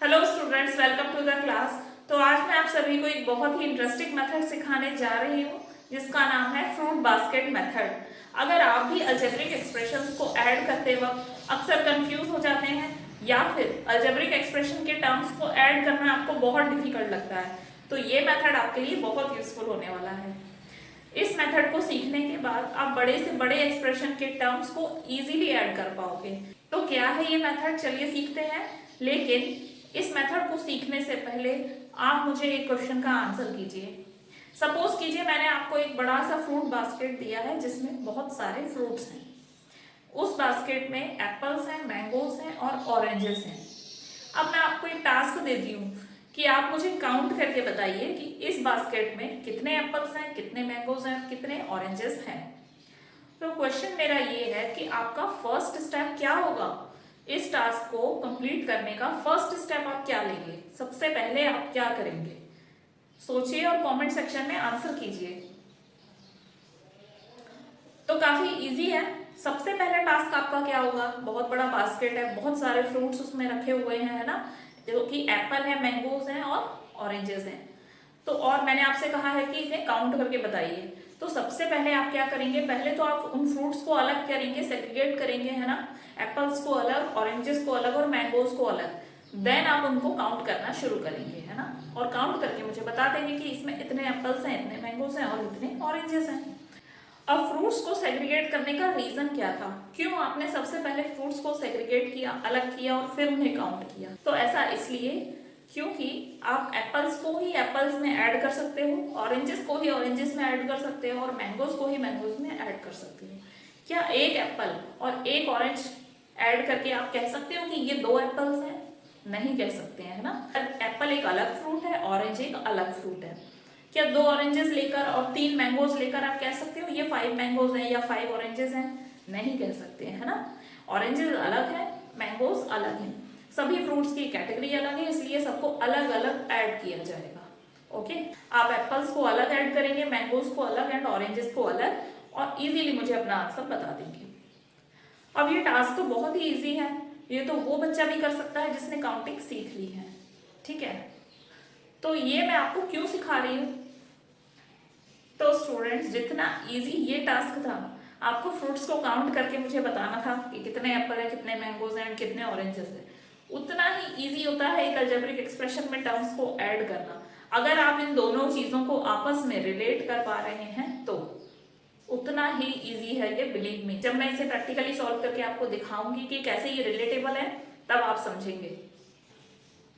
Hello students, welcome to the class. तो आज मैं आप सभी को एक बहुत ही इंटरेस्टिंग मेथड सिखाने जा रही हूँ जिसका नाम है फ्रूट बास्केट मेथड। अगर आप भी अलजेब्रिक एक्सप्रेशंस को ऐड करते वक्त अक्सर कंफ्यूज हो जाते हैं या फिर अलजेब्रिक एक्सप्रेशन के टर्म्स को ऐड करना आपको बहुत डिफिकल्ट लगता है तो ये मेथड आपके लिए बहुत यूजफुल होने वाला है। इस मेथड को सीखने के बाद आप बड़े से बड़े एक्सप्रेशन के टर्म्स को इजीली ऐड कर पाओगे। तो क्या है ये मेथड, चलिए सीखते हैं। लेकिन इस मेथड को सीखने से पहले आप मुझे एक क्वेश्चन का आंसर कीजिए। सपोज कीजिए मैंने आपको एक बड़ा सा फ्रूट बास्केट दिया है जिसमें बहुत सारे फ्रूट्स हैं। उस बास्केट में एप्पल्स हैं, मैंगोज हैं और ऑरेंजेस हैं। अब मैं आपको एक टास्क देती हूँ कि आप मुझे काउंट करके बताइए कि इस बास्केट में कितने एप्पल्स हैं, कितने मैंगोज हैं और कितने ऑरेंजेस हैं। तो क्वेश्चन मेरा ये है कि आपका फर्स्ट स्टेप क्या होगा। इस टास्क को कंप्लीट करने का फर्स्ट स्टेप आप क्या लेंगे, सबसे पहले आप क्या करेंगे, सोचिए और कमेंट सेक्शन में आंसर कीजिए। तो काफी इजी है। सबसे पहला टास्क आपका क्या होगा, बहुत बड़ा बास्केट है, बहुत सारे फ्रूट्स उसमें रखे हुए हैं, है ना, जो कि एप्पल है, मैंगोज हैं और ऑरेंजेस हैं। तो और मैंने आपसे कहा है कि इसे काउंट करके बताइए। तो सबसे पहले आप क्या करेंगे, पहले तो आप उन फ्रूट्स को अलग करेंगे, सेग्रीगेट करेंगे, है ना, एप्पल्स को अलग, ऑरेंजेस को अलग और मैंगोज को अलग। देन आप उनको काउंट करना शुरू करेंगे, है ना, और काउंट करके मुझे बता देंगे कि इसमें इतने एप्पल्स हैं, इतने मैंगोज हैं और इतने ऑरेंजेस हैं। अब फ्रूट्स को सेग्रीगेट करने का रीजन क्या था, क्यों आपने सबसे पहले फ्रूट्स को सेग्रीगेट किया, अलग किया और फिर उन्हें काउंट किया। तो ऐसा इसलिए क्योंकि आप एप्पल्स को ही एप्पल्स में ऐड कर सकते हो, ऑरेंजेस को ही ऑरेंजेस में ऐड कर सकते हो और मैंगोज को ही मैंगोज में ऐड कर सकते हो। क्या एक एप्पल और एक ऑरेंज ऐड करके आप कह सकते हो कि ये दो एप्पल्स हैं? नहीं कह सकते हैं, है ना। एप्पल एक अलग फ्रूट है, ऑरेंज एक अलग फ्रूट है। क्या दो ऑरेंजेस लेकर और तीन मैंगोज लेकर आप कह सकते हो ये 5 मैंगोज हैं या 5 ऑरेंजेस हैं? नहीं कह सकते हैं, है ना। ऑरेंजेस अलग है, मैंगोज अलग हैं, सभी फ्रूट्स की कैटेगरी अलग है, इसलिए सबको अलग अलग ऐड किया जाएगा। ओके, आप एप्पल्स को अलग ऐड करेंगे, मैंगोज को अलग एंड ऑरेंजेस को अलग, और इजीली मुझे अपना आंसर बता देंगे। अब ये टास्क तो बहुत ही इजी है, ये तो वो बच्चा भी कर सकता है जिसने काउंटिंग सीख ली है, ठीक है। तो ये मैं आपको क्यों सिखा रही हूँ, तो स्टूडेंट्स जितना इजी ये टास्क था, आपको फ्रूट्स को काउंट करके मुझे बताना था कि कितने एप्पल है, कितने मैंगोज हैं, कितने ऑरेंजेस है, उतना ही इजी होता है एक अलजेब्रिक एक्सप्रेशन में टर्म्स को ऐड करना। अगर आप इन दोनों चीजों को आपस में रिलेट कर पा रहे हैं तो उतना ही इजी है ये, बिलीव मी। जब मैं इसे प्रैक्टिकली सॉल्व करके आपको दिखाऊंगी कि कैसे ये रिलेटेबल है, तब आप समझेंगे।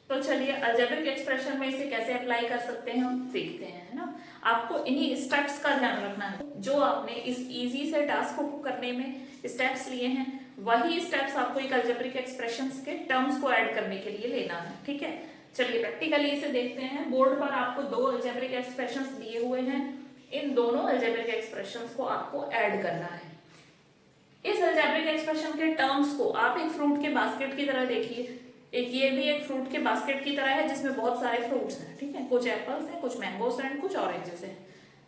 तो चलिए अलजेब्रिक एक्सप्रेशन में इसे कैसे अप्लाई कर सकते हैं हम सीखते हैं, है ना। आपको इन्हीं स्टेप्स का ध्यान रखना है जो आपने इस इजी से टास्क को करने में स्टेप्स लिए हैं, वही स्टेप्स आपको एक अलजेब्रिक एक्सप्रेशंस के टर्म्स को ऐड करने के लिए लेना है, ठीक है। चलिए प्रैक्टिकली इसे देखते हैं। बोर्ड पर आपको दो अलजेब्रिक एक्सप्रेशंस दिए हुए हैं, इन दोनों अलजेब्रिक एक्सप्रेशंस को आपको ऐड करना है। इस अलजेब्रिक एक्सप्रेशन के टर्म्स को आप एक फ्रूट के बास्केट की तरह देखिए। एक ये भी एक फ्रूट के बास्केट की तरह है जिसमें बहुत सारे फ्रूट्स हैं, ठीक है, कुछ एप्पल्स हैं, कुछ मैंगोस हैं, कुछ ऑरेंजेस हैं,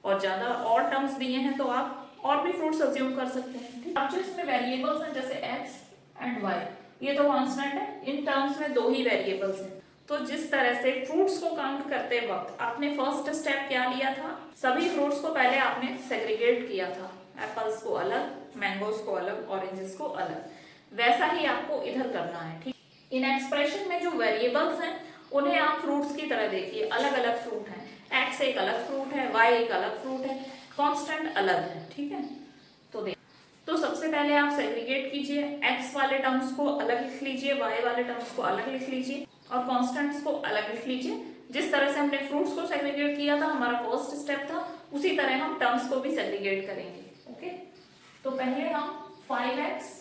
और ज्यादा और टर्म्स दिए हैं तो आप और भी फ्रूट्स अज्यूम कर सकते हैं, ठीक है। अब जो इसमें वेरिएबल्स हैं जैसे एक्स एंड वाई, ये तो कांस्टेंट है, इन टर्म्स में दो ही वेरिएबल्स हैं। तो जिस तरह से फ्रूट्स को काउंट करते वक्त आपने फर्स्ट स्टेप क्या लिया था, सभी फ्रूट्स को पहले आपने सेग्रीगेट किया था, एप्पल्स को अलग, मैंगोज को अलग, ऑरेंजेस को अलग, वैसा ही आपको इधर करना है, ठीक। इन एक्सप्रेशन में जो वेरिएबल्स हैं उन्हें आप फ्रूट्स की तरह देखिए, अलग अलग फ्रूट हैं, एक्स एक अलग फ्रूट है, वाई एक अलग फ्रूट है, कांस्टेंट अलग है, ठीक है। तो सबसे पहले आप सेग्रीगेट कीजिए, एक्स वाले टर्म्स को अलग लिख लीजिए, वाई वाले टर्म्स को अलग लिख लीजिए और कांस्टेंट्स को अलग लिख लीजिए। जिस तरह से हमने फ्रूट्स को सेग्रीगेट किया था, हमारा फर्स्ट स्टेप था, उसी तरह हम टर्म्स को भी सेग्रीगेट करेंगे। ओके, तो पहले हम 5x,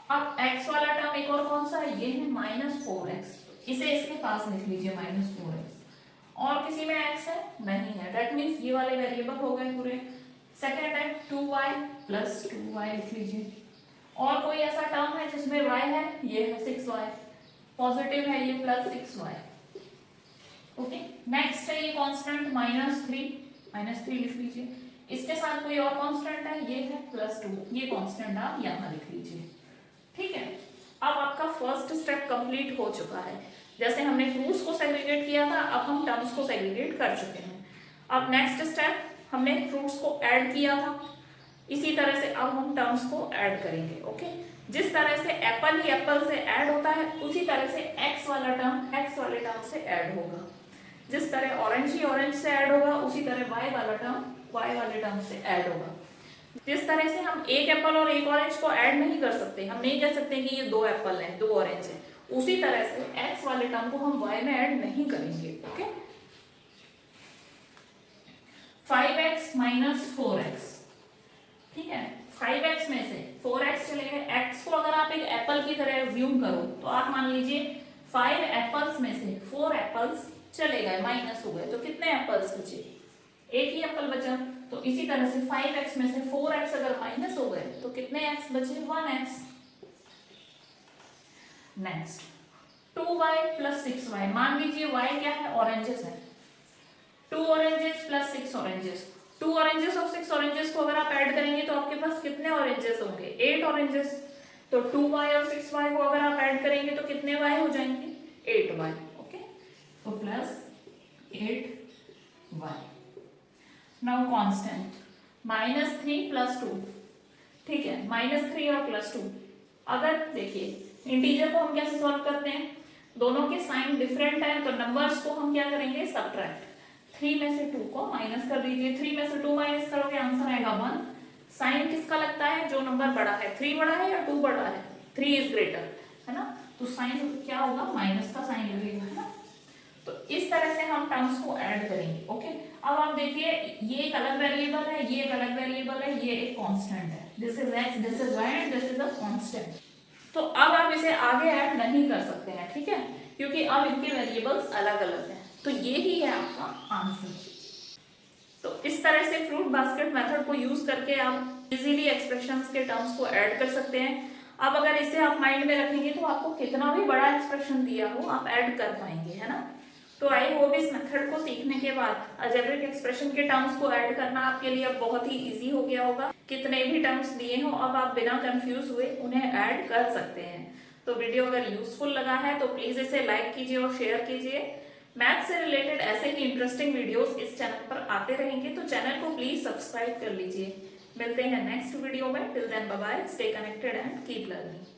अब x वाला टर्म एक और कौन सा है, ये है -4x, इसे इसके पास लिख लीजिए -4x। और किसी में x है नहीं है, दैट मीन्स ये वाले वेरिएबल हो गए पूरे। सेकेंड है 2y प्लस 2y लिख लीजिए। और कोई ऐसा टर्म है जिसमें y है, ये है 6y, पॉजिटिव है ये +6y। ओके, नेक्स्ट है ये कांस्टेंट -3 लिख लीजिए। इसके साथ कोई और कांस्टेंट है, ये है +2, ये कांस्टेंट आप यहां लिख लीजिए, ठीक है। अब आपका फर्स्ट स्टेप कंप्लीट हो चुका है। जैसे हमने फ्रूट्स को सेग्रीगेट किया था, अब हम टर्म्स को सेग्रीगेट कर चुके हैं। अब नेक्स्ट स्टेप, हमने फ्रूट्स को ऐड किया था, इसी तरह से अब हम टर्म्स को ऐड करेंगे। ओके, जिस तरह से एप्पल ही एप्पल से ऐड होता है, उसी तरह से एक्स वाला टर्म एक्स वाले टर्म से ऐड होगा। जिस तरह ऑरेंज ही ऑरेंज से ऐड होगा, उसी तरह वाई वाला टर्म वाई वाले टर्म से ऐड होगा। जिस तरह से हम एक एप्पल और एक ऑरेंज को ऐड नहीं कर सकते, हम नहीं कह सकते कि ये 2 एप्पल हैं 2 ऑरेंज हैं, उसी तरह से एक्स वाले टर्म को हम वाई में ऐड नहीं करेंगे। ओके, 5x माइनस 4x, ठीक है, 5x में से 4x चले गए। x को अगर आप एक एप्पल की तरह व्यूम करो तो आप मान लीजिए 5 एप्पल्स में से 4 एप्पल्स चले गए, माइनस हो गए, तो कितने एप्पल्स बचे? एक ही एप्पल बचा। तो इसी तरह से 5x में से 4x अगर माइनस हो गए तो कितने x बचे? 1x। Next 2y plus 6y, मान लीजिए y क्या है? ऑरेंजेस है। 2 ऑरेंजेस प्लस 6 ऑरेंजेस, 2 ऑरेंजेस और 6 ऑरेंजेस को अगर आप ऐड करेंगे तो आपके पास कितने ऑरेंजेस होंगे? 8 ऑरेंजेस। तो 2y और 6y को अगर आप ऐड करेंगे तो कितने y हो जाएंगे? 8y। ओके, तो plus 8y। Now constant -3 plus 2, ठीक है, -3 और प्लस 2। अगर देखिए इंटीजर को हम कैसे सॉल्व करते हैं, दोनों के साइन डिफरेंट है, तो नंबर्स को हम क्या करेंगे? सबट्रैक्ट। 3 में से 2 को माइनस कर दीजिए, 3 में से 2 माइनस करोगे आंसर आएगा 1। साइन किसका लगता है? जो नंबर बड़ा है। 3 बड़ा है या 2 बड़ा है? 3 इज ग्रेटर, है ना, तो साइन क्या होगा? माइनस का साइन लगेगा, है ना। तो इस तरह से हम टर्म्स को ऐड करेंगे। ओके, अब आप देखिए ये एक अलग वेरिएबल है, ये एक अलग वेरिएबल है, ये एक कांस्टेंट है। This is x, this is y and this is a constant. तो अब आप इसे आगे ऐड नहीं कर सकते हैं, ठीक है, क्योंकि अब इनके वेरिएबल्स अलग अलग हैं। तो ये ही है आपका आंसर। तो इस तरह से फ्रूट बास्केट मेथड को यूज करके आप इजीली एक्सप्रेशंस के टर्म्स को ऐड कर सकते हैं। अब अगर इसे आप माइंड में रखेंगे तो आपको कितना भी बड़ा एक्सप्रेशन दिया हो आप ऐड कर पाएंगे, है ना। तो आई होप इस मेथड को सीखने के बाद अलजेब्रिक एक्सप्रेशन के टर्म्स को ऐड करना आपके लिए अब बहुत ही इजी हो गया होगा। कितने भी टर्म्स दिए हो अब आप बिना कंफ्यूज हुए उन्हें ऐड कर सकते हैं। तो वीडियो अगर यूजफुल लगा है तो प्लीज इसे लाइक कीजिए और शेयर कीजिए। मैथ से रिलेटेड ऐसे ही इंटरेस्टिंग वीडियोस इस चैनल पर आते रहेंगे, तो चैनल को प्लीज सब्सक्राइब कर लीजिए। मिलते हैं नेक्स्ट वीडियो में। Till then bye bye, stay connected and keep learning.